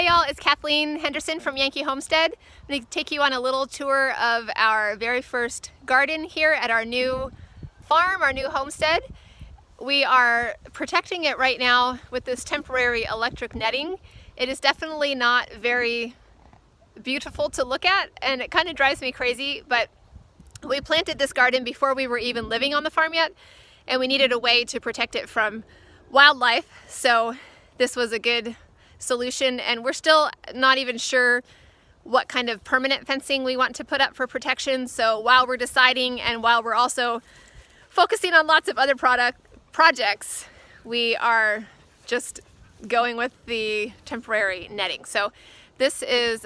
Hey y'all, it's Kathleen Henderson from Yankee Homestead. I'm going to take you on a little tour of our very first garden here at our new farm, our new homestead. We are protecting it right now with this temporary electric netting. It is definitely not very beautiful to look at, and it kind of drives me crazy, but we planted this garden before we were even living on the farm yet, and we needed a way to protect it from wildlife, so this was a good solution. And we're still not even sure what kind of permanent fencing we want to put up for protection. So while we're deciding, and while we're also focusing on lots of other projects, we are just going with the temporary netting. So this is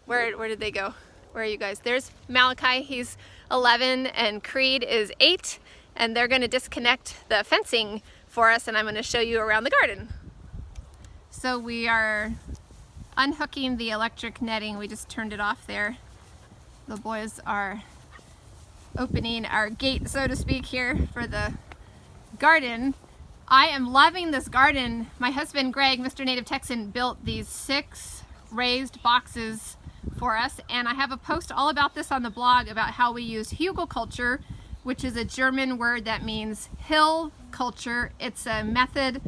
where did they go? Where are you guys? There's Malachi, he's 11, and Creed is 8, and they're going to disconnect the fencing for us, and I'm going to show you around the garden. So we are unhooking the electric netting. We just turned it off there. The boys are opening our gate, so to speak, here for the garden. I am loving this garden. My husband Greg, Mr. Native Texan, built these 6 raised boxes for us, and I have a post all about this on the blog about how we use hugelkultur, which is a German word that means hill culture. It's a method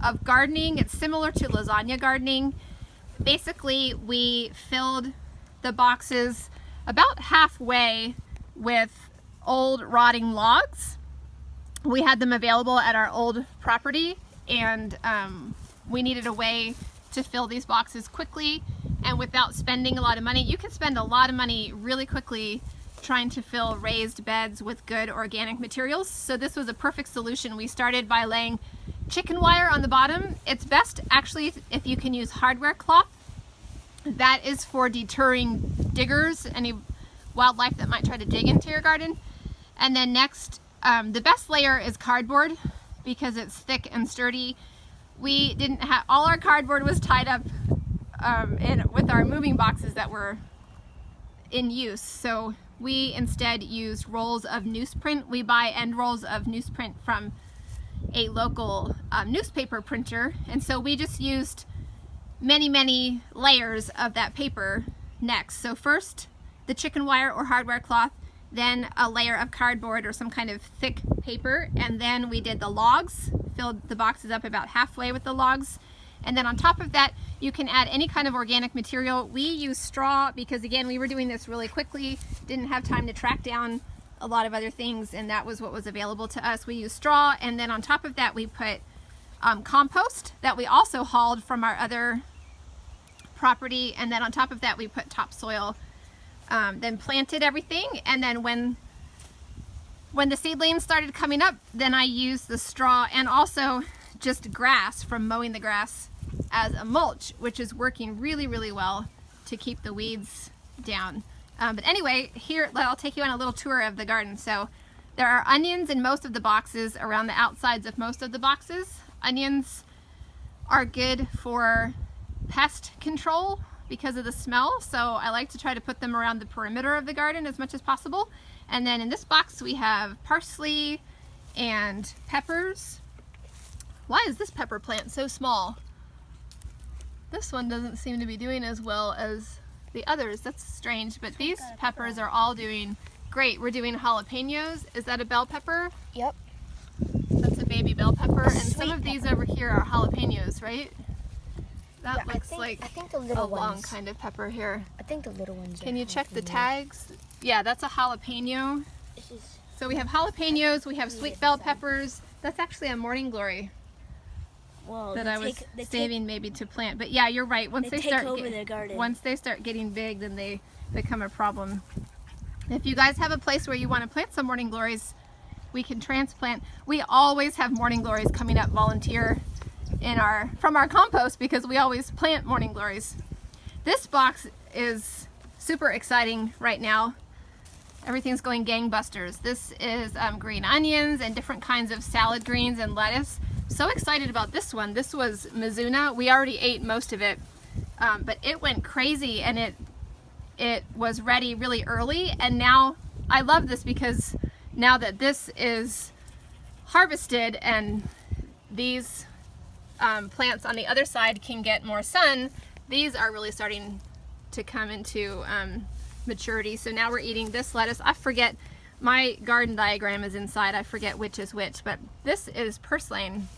of gardening. It's similar to lasagna gardening. Basically, we filled the boxes about halfway with old rotting logs. We had them available at our old property, and we needed a way to fill these boxes quickly and without spending a lot of money. You can spend a lot of money really quickly trying to fill raised beds with good organic materials. So this was a perfect solution. We started by laying chicken wire on the bottom. It's best actually if you can use hardware cloth. That is for deterring diggers, any wildlife that might try to dig into your garden. And then next, the best layer is cardboard because it's thick and sturdy. We didn't have, all our cardboard was tied up with our moving boxes that were in use. So we instead used rolls of newsprint. We buy end rolls of newsprint from a local newspaper printer, and so we just used many layers of that paper next. So first the chicken wire or hardware cloth, then a layer of cardboard or some kind of thick paper, and then we did the logs, filled the boxes up about halfway with the logs, and then on top of that you can add any kind of organic material. We use straw because again we were doing this really quickly, didn't have time to track down a lot of other things, and that was what was available to us. We used straw, and then on top of that we put compost that we also hauled from our other property, and then on top of that we put topsoil, then planted everything, and then when the seedlings started coming up, then I used the straw and also just grass from mowing the grass as a mulch, which is working really well to keep the weeds down. But anyway, here I'll take you on a little tour of the garden. So there are onions in most of the boxes, around the outsides of most of the boxes. Onions are good for pest control because of the smell, so I like to try to put them around the perimeter of the garden as much as possible. And then in this box we have parsley and peppers. Why is this pepper plant so small? This one doesn't seem to be doing as well as the others. That's strange, but these peppers are all doing great. We're doing jalapenos. Is that a bell pepper? Yep. That's a baby bell pepper, and some of these over here are jalapenos, right? That Yeah, looks like I think the little a long ones. kind of pepper here. I think the little ones. Can you check the jalapeno. tags? Yeah, that's a jalapeno. This is So we have jalapenos, we have sweet bell peppers. That's actually a morning glory well. that they I was they saving maybe to plant. But yeah, you're right. Once They they take start over the garden. once they start getting big, then they become a problem. If you guys have a place where you want to plant some morning glories, we can transplant. We always have morning glories coming up volunteer from our compost because we always plant morning glories. This box is super exciting right now. Everything's going gangbusters. This is green onions and different kinds of salad greens and lettuce. So excited about this one. This was Mizuna. We already ate most of it, but it went crazy, and it was ready really early. And now I love this because now that this is harvested and these plants on the other side can get more sun, these are really starting to come into maturity. So now we're eating this lettuce. I forget, my garden diagram is inside. I forget which is which, but this is purslane.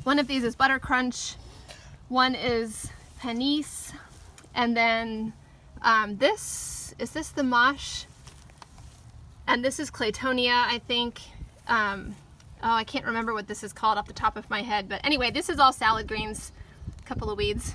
One of these is butter crunch. One is panisse. And then this the mosh? And this is Claytonia, I think. Oh, I can't remember what this is called off the top of my head. But anyway, this is all salad greens, a couple of weeds.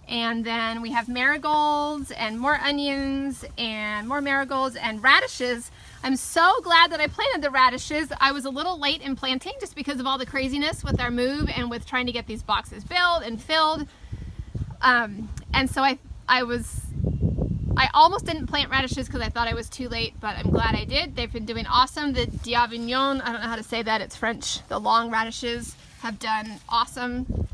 And then we have marigolds and more onions and more marigolds and radishes. I'm so glad that I planted the radishes. I was a little late in planting just because of all the craziness with our move and with trying to get these boxes built and filled. And so I almost didn't plant radishes because I thought I was too late, but I'm glad I did. They've been doing awesome. The d'Avignon, I don't know how to say that, it's French. The long radishes have done awesome.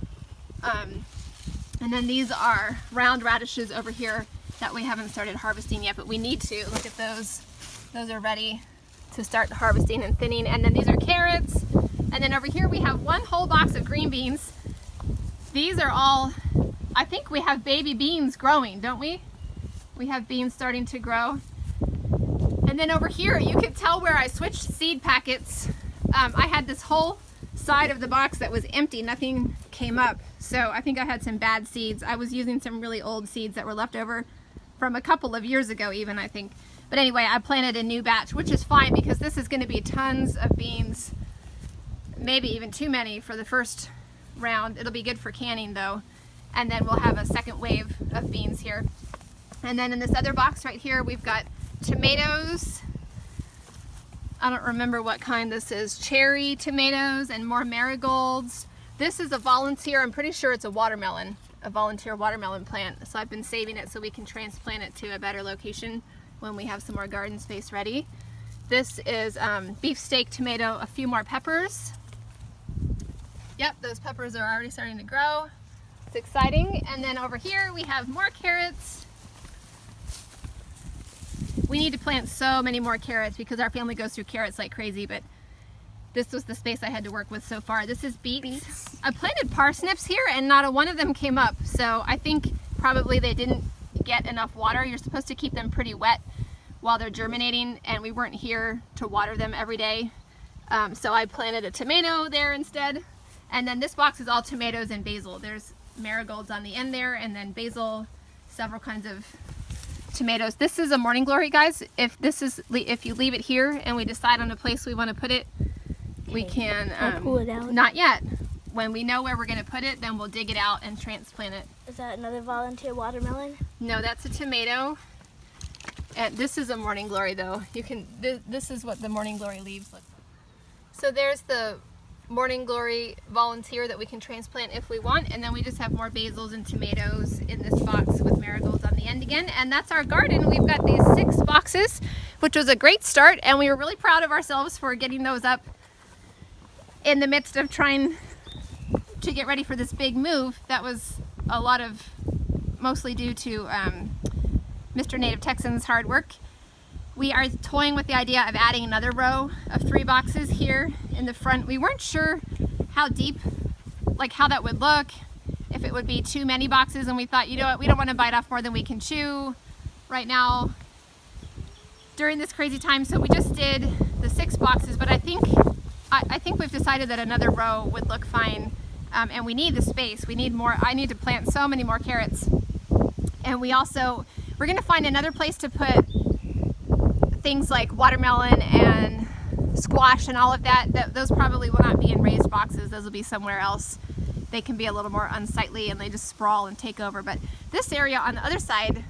And then these are round radishes over here that we haven't started harvesting yet, but we need to. Look at those. Those are ready to start harvesting and thinning. And then these are carrots. And then over here we have one whole box of green beans. These are all, I think we have baby beans growing, don't we? We have beans starting to grow. And then over here, you can tell where I switched seed packets. I had this whole side of the box that was empty, nothing came up. So I think I had some bad seeds. I was using some really old seeds that were left over from a couple of years ago even, I think. But anyway, I planted a new batch, which is fine because this is going to be tons of beans, maybe even too many for the first round. It'll be good for canning though. And then we'll have a second wave of beans here. And then in this other box right here, we've got tomatoes. I don't remember what kind this is. Cherry tomatoes and more marigolds. This is a volunteer, I'm pretty sure it's a watermelon, a volunteer watermelon plant. So I've been saving it so we can transplant it to a better location when we have some more garden space ready. This is beefsteak tomato, a few more peppers. Yep, those peppers are already starting to grow. It's exciting. And then over here we have more carrots. We need to plant so many more carrots because our family goes through carrots like crazy, but this was the space I had to work with so far. This is beets. I planted parsnips here and not a one of them came up. So I think probably they didn't get enough water. You're supposed to keep them pretty wet while they're germinating, and we weren't here to water them every day. So I planted a tomato there instead. And then this box is all tomatoes and basil. There's marigolds on the end there, and then basil, several kinds of tomatoes. This is a morning glory, guys. If you leave it here and we decide on a place we want to put it, we can pull it out. Not yet. When we know where we're going to put it, then we'll dig it out and transplant it. Is that another volunteer watermelon? No, that's a tomato. And this is a morning glory though. You can this is what the morning glory leaves look like. So there's the morning glory volunteer that we can transplant if we want, and then we just have more basils and tomatoes in this box with marigolds on the end again. And that's our garden. We've got these 6 boxes, which was a great start, and we were really proud of ourselves for getting those up in the midst of trying to get ready for this big move. That was a lot of, mostly due to Mr. Native Texan's hard work. We are toying with the idea of adding another row of 3 boxes here in the front. We weren't sure how deep, like how that would look, if it would be too many boxes, and we thought, you know what, we don't want to bite off more than we can chew right now during this crazy time, so we just did the 6 boxes, but I think we've decided that another row would look fine, and we need the space. We need more. I need to plant so many more carrots, and we're going to find another place to put things like watermelon and squash and all of that. Those probably will not be in raised boxes. Those will be somewhere else. They can be a little more unsightly and they just sprawl and take over. But this area on the other side,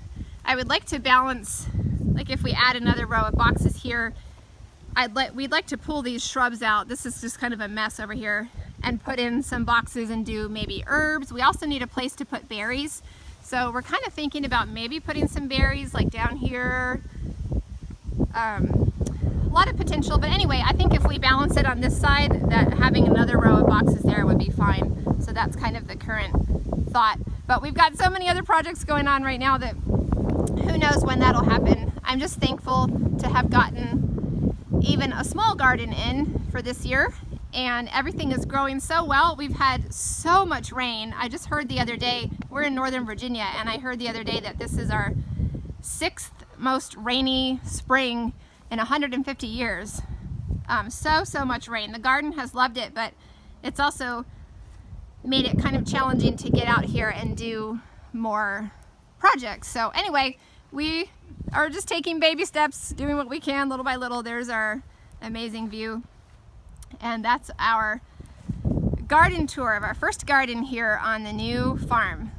I would like to balance, like if we add another row of boxes here, we'd like to pull these shrubs out. This is just kind of a mess over here, and put in some boxes and do maybe herbs. We also need a place to put berries. So we're kind of thinking about maybe putting some berries like down here. A lot of potential, but anyway, I think if we balance it on this side, that having another row of boxes there would be fine. So that's kind of the current thought. But we've got so many other projects going on right now that who knows when that'll happen. I'm just thankful to have gotten even a small garden in for this year, and everything is growing so well. We've had so much rain. I just heard the other day, we're in Northern Virginia, and I heard the other day that this is our 6th most rainy spring in 150 years. So much rain. The garden has loved it, but it's also made it kind of challenging to get out here and do more projects. So anyway, we are just taking baby steps, doing what we can little by little. There's our amazing view. And that's our garden tour of our first garden here on the new farm.